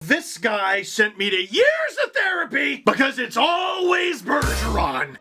This guy sent me to years of therapy because it's always Bergeron.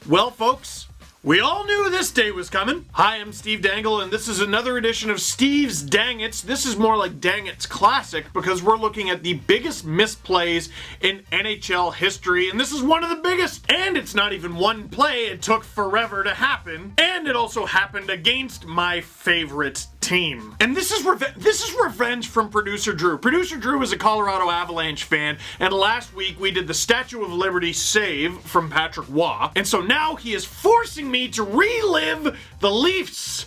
Well, folks, we all knew this day was coming. Hi, I'm Steve Dangle, and this is another edition of Steve's Dang It's. This is more like Dang It's Classic because we're looking at the biggest misplays in NHL history, and this is one of the biggest. And it's not even one play, it took forever to happen, and it also happened against my favorite team. And this is revenge from Producer Drew. Producer Drew is a Colorado Avalanche fan, and last week we did the Statue of Liberty save from Patrick Waugh, and so now he is forcing me to relive the Leafs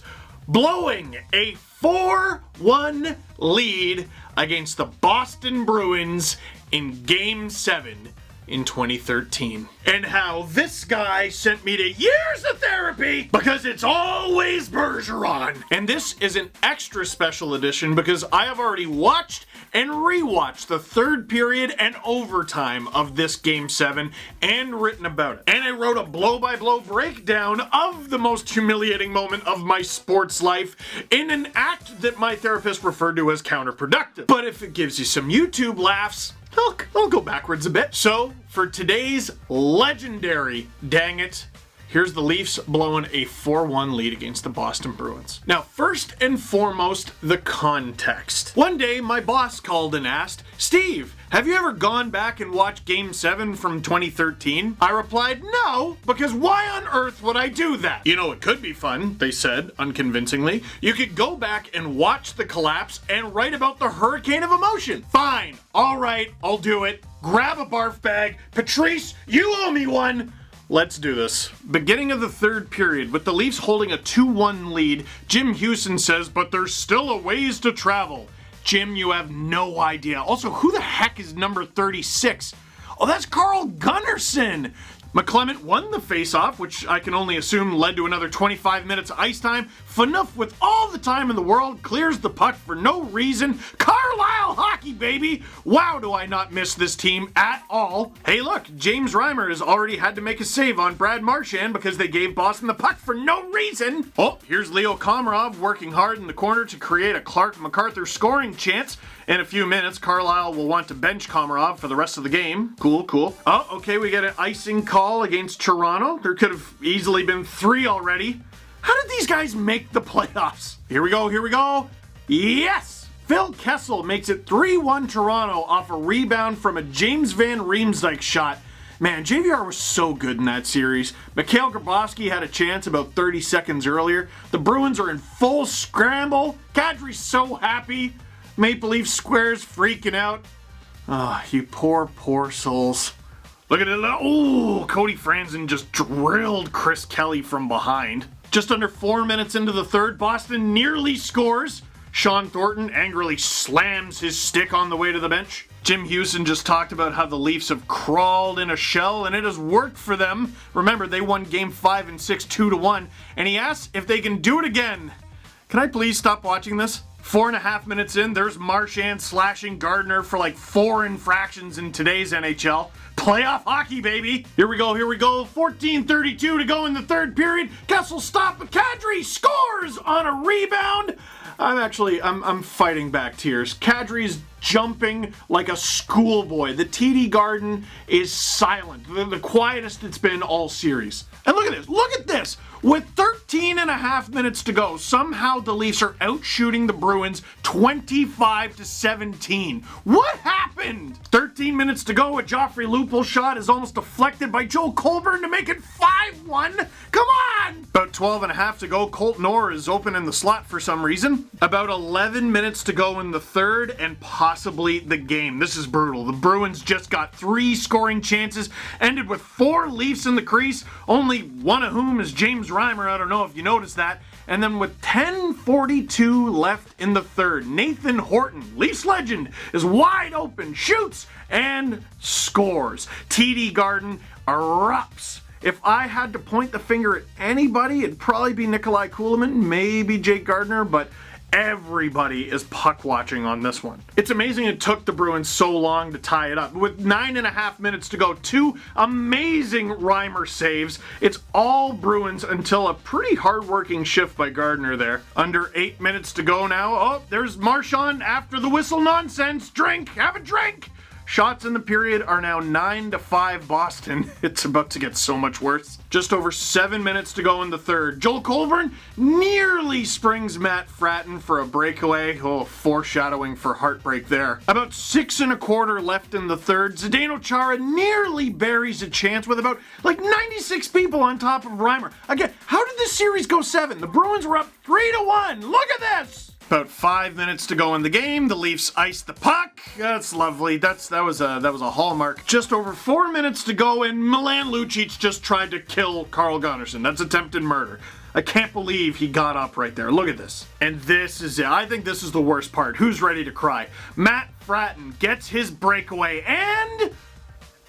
blowing a 4-1 lead against the Boston Bruins in Game 7 in 2013. And how this guy sent me to years of therapy because it's always Bergeron. And this is an extra special edition because I have already watched and rewatched the third period and overtime of this Game 7 and written about it. And I wrote a blow-by-blow breakdown of the most humiliating moment of my sports life in an act that my therapist referred to as counterproductive. But if it gives you some YouTube laughs, I'll go backwards a bit. So, for today's legendary Dang It, here's the Leafs blowing a 4-1 lead against the Boston Bruins. Now, first and foremost, the context. One day, my boss called and asked, "Steve, have you ever gone back and watched Game 7 from 2013? I replied, "No, because why on earth would I do that?" "You know, it could be fun," they said, unconvincingly. "You could go back and watch the collapse and write about the hurricane of emotion." "Fine, all right, I'll do it. Grab a barf bag. Patrice, you owe me one." Let's do this. Beginning of the third period, with the Leafs holding a 2-1 lead, Jim Houston says, "But there's still a ways to travel." Jim, you have no idea. Also, who the heck is number 36? Oh, that's Carl Gunnarsson. McClement won the faceoff, which I can only assume led to another 25 minutes of ice time. Phaneuf, with all the time in the world, clears the puck for no reason. Carlisle hockey, baby! Wow, do I not miss this team at all. Hey, look, James Reimer has already had to make a save on Brad Marchand because they gave Boston the puck for no reason. Oh, here's Leo Komarov working hard in the corner to create a Clark MacArthur scoring chance. In a few minutes, Carlisle will want to bench Komarov for the rest of the game. Cool, cool. Oh, okay, we get an icing call against Toronto. There could have easily been 3 already. How did these guys make the playoffs? Here we go. Yes! Phil Kessel makes it 3-1 Toronto off a rebound from a James Van Riemsdyk shot. Man, JVR was so good in that series. Mikhail Grabowski had a chance about 30 seconds earlier. The Bruins are in full scramble. Kadri's so happy. Maple Leaf Square's freaking out. Ah, you poor souls. Look at it. Oh, Cody Franzen just drilled Chris Kelly from behind. Just under 4 minutes into the third, Boston nearly scores. Sean Thornton angrily slams his stick on the way to the bench. Jim Houston just talked about how the Leafs have crawled in a shell, and it has worked for them. Remember, they won Game 5 and 6 2-1, and he asks if they can do it again. Can I please stop watching this? 4.5 minutes in, there's Marchand slashing Gardner for like 4 infractions in today's NHL. Playoff hockey, baby. Here we go. 14:32 to go in the third period. Kessel stopped, but Kadri scores on a rebound. I'm fighting back tears. Kadri's jumping like a schoolboy. The TD Garden is silent. The quietest it's been all series. And look at this. With 13.5 minutes to go, somehow the Leafs are out shooting the Bruins 25-17. What happened? 13 minutes to go, a Joffrey Lupul shot is almost deflected by Joel Colburn to make it 5-1. Come on! About 12.5 to go, Colt Knorr is open in the slot for some reason. About 11 minutes to go in the third, and possibly the game. This is brutal. The Bruins just got 3 scoring chances, ended with 4 Leafs in the crease, only one of whom is James Reimer. I don't know if you noticed that. And then with 10:42 left in the third, Nathan Horton, Leafs legend, is wide open, shoots, and scores. TD Garden erupts. If I had to point the finger at anybody, it'd probably be Nikolai Kulemin, maybe Jake Gardner, but Everybody is puck watching on this one. It's amazing it took the Bruins so long to tie it up. With 9.5 minutes to go, 2 amazing Reimer saves. It's all Bruins until a pretty hard-working shift by Gardner there. Under 8 minutes to go now. Oh, there's Marchand after the whistle nonsense. Drink, have a drink. Shots in the period are now 9-5 Boston. It's about to get so much worse. Just over 7 minutes to go in the third. Joel Colburn nearly springs Matt Fratton for a breakaway. Oh, foreshadowing for heartbreak there. About 6 1/4 left in the third. Zdeno Chara nearly buries a chance with about 96 people on top of Reimer. Again, how did this series go 7? The Bruins were up 3-1. Look at this! About 5 minutes to go in the game. The Leafs ice the puck. That's lovely. That was a hallmark. Just over 4 minutes to go, and Milan Lucic just tried to kill Carl Gunnarsson. That's attempted murder. I can't believe he got up right there. Look at this. And this is it. I think this is the worst part. Who's ready to cry? Matt Fratton gets his breakaway, and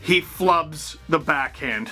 he flubs the backhand.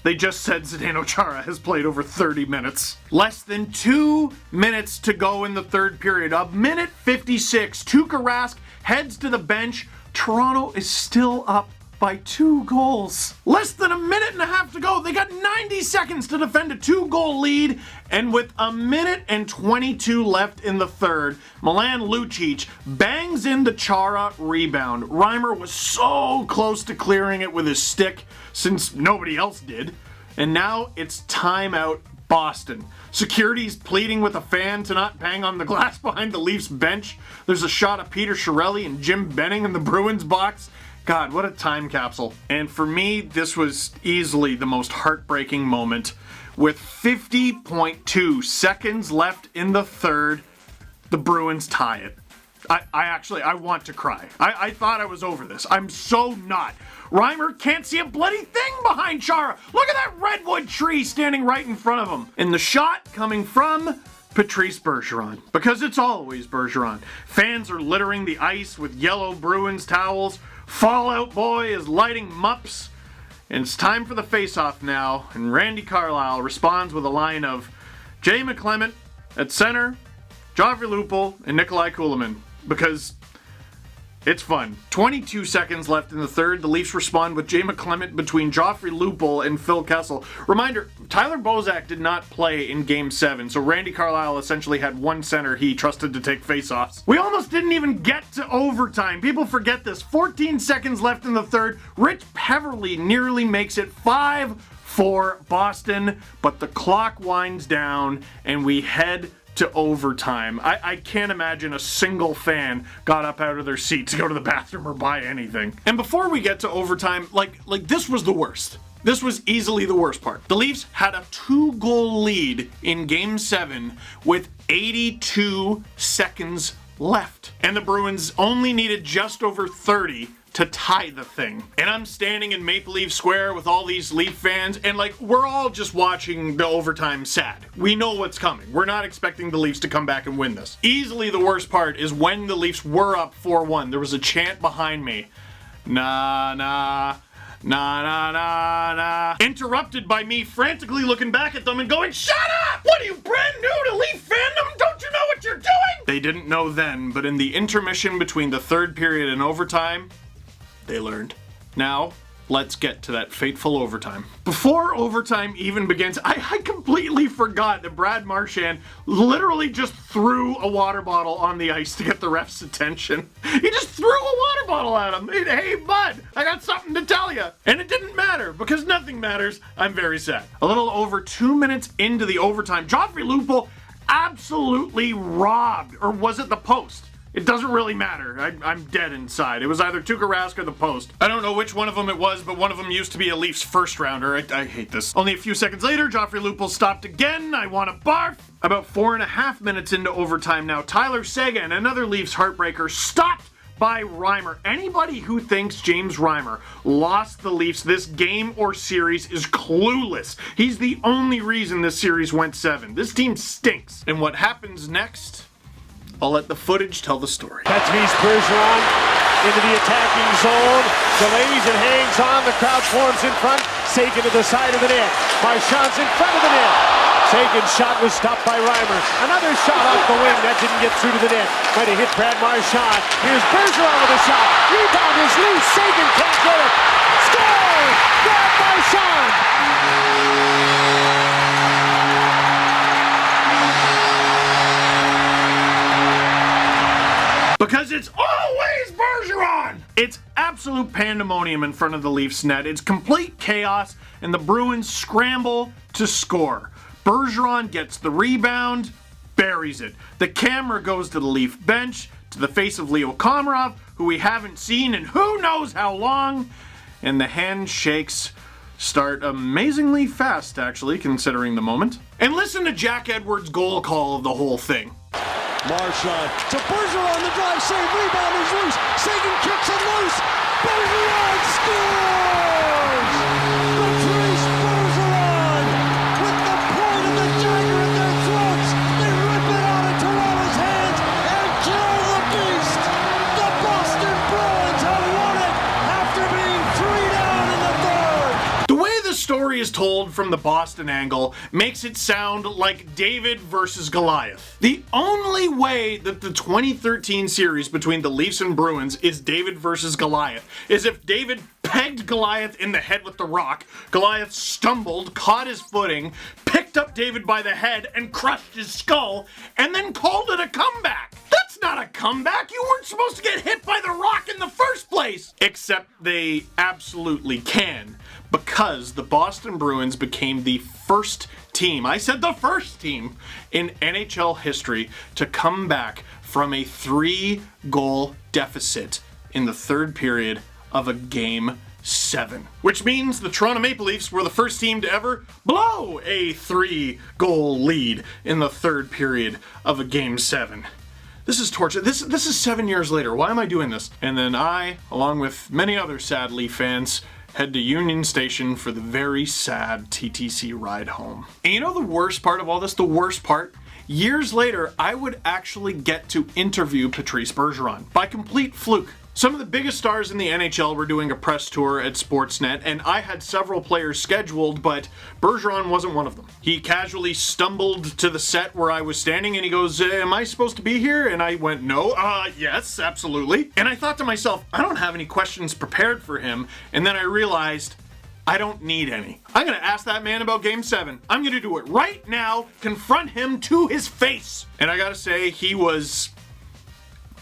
They just said Zdeno Chara has played over 30 minutes. Less than 2 minutes to go in the third period. A minute 56. Tuukka Rask heads to the bench. Toronto is still up by 2 goals. Less than a minute and a half to go. They got 90 seconds to defend a 2-goal lead. And with a minute and 22 left in the third, Milan Lucic bangs in the Chara rebound. Reimer was so close to clearing it with his stick since nobody else did. And now it's timeout Boston. Security's pleading with a fan to not bang on the glass behind the Leafs bench. There's a shot of Peter Chiarelli and Jim Benning in the Bruins box. God, what a time capsule. And for me, this was easily the most heartbreaking moment. With 50.2 seconds left in the third, the Bruins tie it. I want to cry. I thought I was over this. I'm so not. Reimer can't see a bloody thing behind Chara. Look at that redwood tree standing right in front of him. And the shot coming from Patrice Bergeron, because it's always Bergeron. Fans are littering the ice with yellow Bruins towels. Fallout Boy is lighting mups. And it's time for the face-off now, and Randy Carlyle responds with a line of Jay McClement at center, Joffrey Lupul, and Nikolai Kulemin, because it's fun. 22 seconds left in the third. The Leafs respond with Jay McClement between Joffrey Lupul and Phil Kessel. Reminder, Tyler Bozak did not play in Game 7, so Randy Carlyle essentially had one center he trusted to take faceoffs. We almost didn't even get to overtime. People forget this. 14 seconds left in the third. Rich Peverley nearly makes it 5-4 Boston, but the clock winds down and we head to overtime. I can't imagine a single fan got up out of their seat to go to the bathroom or buy anything. And before we get to overtime, like this was the worst. This was easily the worst part. The Leafs had a 2-goal lead in Game 7 with 82 seconds left. And the Bruins only needed just over 30 to tie the thing. And I'm standing in Maple Leaf Square with all these Leaf fans, and we're all just watching the overtime sad. We know what's coming. We're not expecting the Leafs to come back and win this. Easily the worst part is when the Leafs were up 4-1, there was a chant behind me. Nah, nah. Nah, nah, nah, nah. Interrupted by me frantically looking back at them and going, "Shut up! What are you, brand new to Leaf fandom? Don't you know what you're doing?" They didn't know then, but in the intermission between the third period and overtime, they learned. Now, let's get to that fateful overtime. Before overtime even begins, I completely forgot that Brad Marchand literally just threw a water bottle on the ice to get the ref's attention. He just threw a water bottle at him. Hey, bud, I got something to tell you. And it didn't matter, because nothing matters. I'm very sad. A little over 2 minutes into the overtime, Joffrey Lupul absolutely robbed, or was it the post? It doesn't really matter. I'm dead inside. It was either Tuukka Rask or the post. I don't know which one of them it was, but one of them used to be a Leafs first rounder. I hate this. Only a few seconds later, Joffrey Lupul stopped again. I want to barf. About 4.5 minutes into overtime now, Tyler Seguin, another Leafs heartbreaker, stopped by Reimer. Anybody who thinks James Reimer lost the Leafs this game or series is clueless. He's the only reason this series went 7. This team stinks. And what happens next? I'll let the footage tell the story. Patrice Bergeron into the attacking zone. Delays and hangs on. The crowd forms in front. Sagan to the side of the net. Marchand's in front of the net. Sagan's shot was stopped by Reimer. Another shot off the wing. That didn't get through to the net. Might have hit Brad Marchand. Here's Bergeron with a shot. Rebound is loose. Sagan can't get it. Score! Brad Marchand! Because it's always Bergeron! It's absolute pandemonium in front of the Leafs net. It's complete chaos, and the Bruins scramble to score. Bergeron gets the rebound, buries it. The camera goes to the Leaf bench, to the face of Leo Komarov, who we haven't seen in who knows how long, and the handshakes start amazingly fast, actually, considering the moment. And listen to Jack Edwards' goal call of the whole thing. Marchand to Bergeron, the drive, save, rebound is loose. Sagan kicks it loose. Bergeron scores! Patrice Bergeron with the point of the dagger in their throats. They rip it out of Toronto's hands and kill the beast. The Boston Bruins have won it after being 3 down in the third. The way the story is told from the Boston angle makes it sound like David versus Goliath. The only way that the 2013 series between the Leafs and Bruins is David versus Goliath is if David pegged Goliath in the head with the rock, Goliath stumbled, caught his footing, picked up David by the head and crushed his skull, and then called it a comeback. That's not a comeback! You weren't supposed to get hit by the rock in the first place! Except they absolutely can, because the Boston Bruins became the first team, I said the first team, in NHL history to come back from a 3-goal deficit in the third period of a Game 7. Which means the Toronto Maple Leafs were the first team to ever blow a 3-goal lead in the third period of a Game 7. This is torture. This is 7 years later. Why am I doing this? And then I, along with many other sad Leaf fans, head to Union Station for the very sad TTC ride home. And you know the worst part of all this? The worst part? Years later, I would actually get to interview Patrice Bergeron by complete fluke. Some of the biggest stars in the NHL were doing a press tour at Sportsnet, and I had several players scheduled, but Bergeron wasn't one of them. He casually stumbled to the set where I was standing, and he goes, am I supposed to be here? And I went, no, yes, absolutely. And I thought to myself, I don't have any questions prepared for him, and then I realized, I don't need any. I'm gonna ask that man about Game 7. I'm gonna do it right now, confront him to his face. And I gotta say, he was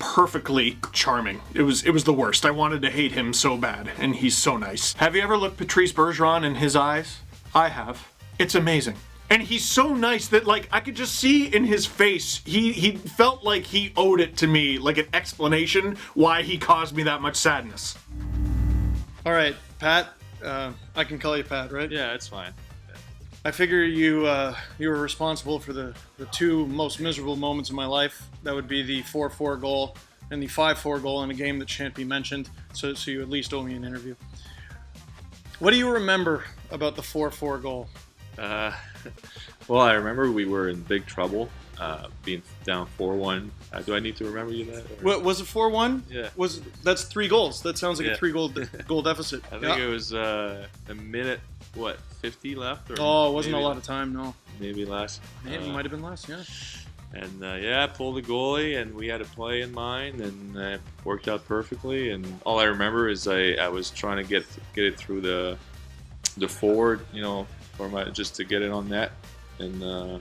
perfectly charming. It was the worst. I wanted to hate him so bad, and he's so nice. Have you ever looked Patrice Bergeron in his eyes? I have. It's amazing. And he's so nice that, like, I could just see in his face, he felt like he owed it to me, like an explanation why he caused me that much sadness. All right, Pat. I can call you Pat, right? Yeah, it's fine. I figure you were responsible for the two most miserable moments of my life. That would be the 4-4 goal and the 5-4 goal in a game that shan't be mentioned. So you at least owe me an interview. What do you remember about the 4-4 goal? Well, I remember we were in big trouble, being down 4-1. Do I need to remember you that? Or? What, was it 4-1? Yeah. That's 3 goals. That sounds like a 3-goal goal deficit. I think it was a minute, 50 left? Or oh, it wasn't maybe, a lot of time, no. Maybe less. It might have been less, yeah. And I pulled the goalie, and we had a play in mind, and it worked out perfectly. And all I remember is I was trying to get it through the forward, just to get it on net. And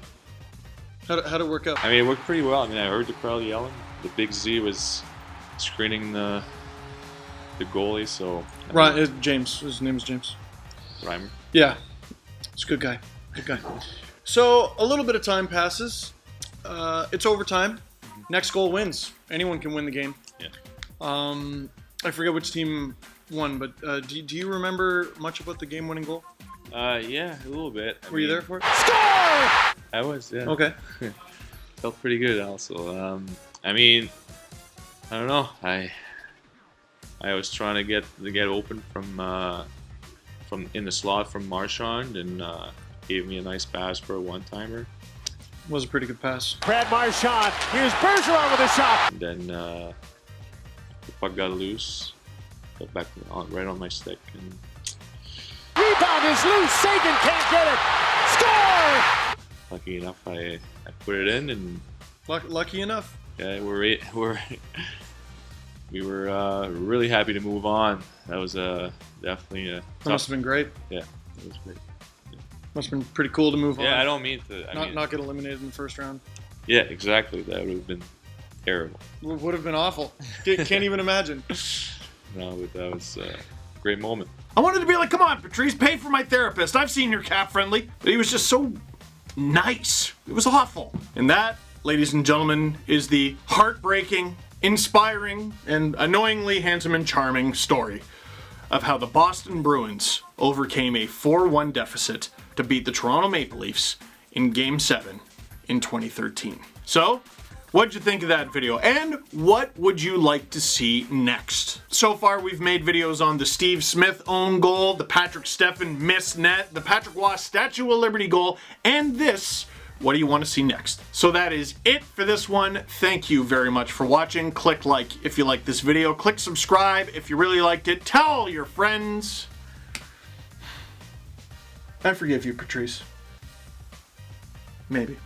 how'd it work out? I mean, it worked pretty well. I mean, I heard the crowd yelling. The big Z was screening the goalie, so... Right, James. His name is James. Reimer. Yeah. He's a good guy. Good guy. So, a little bit of time passes. It's overtime. Next goal wins. Anyone can win the game. Yeah. I forget which team won, but do you remember much about the game-winning goal? Yeah, a little bit. Were you there for it? Score! I was, yeah. Okay. Felt pretty good also. I mean, I don't know. I was trying to get open from in the slot from Marchand, and gave me a nice pass for a one-timer. Was a pretty good pass. Brad Marchand. Here's Bergeron with a shot. And then the puck got loose, got back right on my stick, and Rebound is loose. Sagan can't get it. Score! lucky enough, I put it in, and Lucky enough. yeah, we were really happy to move on. That was definitely That must have been great. Yeah, it was great. Must have been pretty cool to move on. Yeah, I don't mean to. Not get eliminated in the first round. Yeah, exactly. That would have been terrible. Would have been awful. Can't even imagine. No, but that was a great moment. I wanted to be like, come on, Patrice, pay for my therapist. I've seen your cap friendly. But he was just so nice. It was awful. And that, ladies and gentlemen, is the heartbreaking, inspiring, and annoyingly handsome and charming story of how the Boston Bruins overcame a 4-1 deficit to beat the Toronto Maple Leafs in Game 7 in 2013. So, what'd you think of that video? And what would you like to see next? So far, we've made videos on the Steve Smith own goal, the Patrick Steffen missed net, the Patrick Waugh Statue of Liberty goal, and this, what do you want to see next? So that is it for this one. Thank you very much for watching. Click like if you like this video. Click subscribe if you really liked it. Tell your friends. I forgive you, Patrice. Maybe.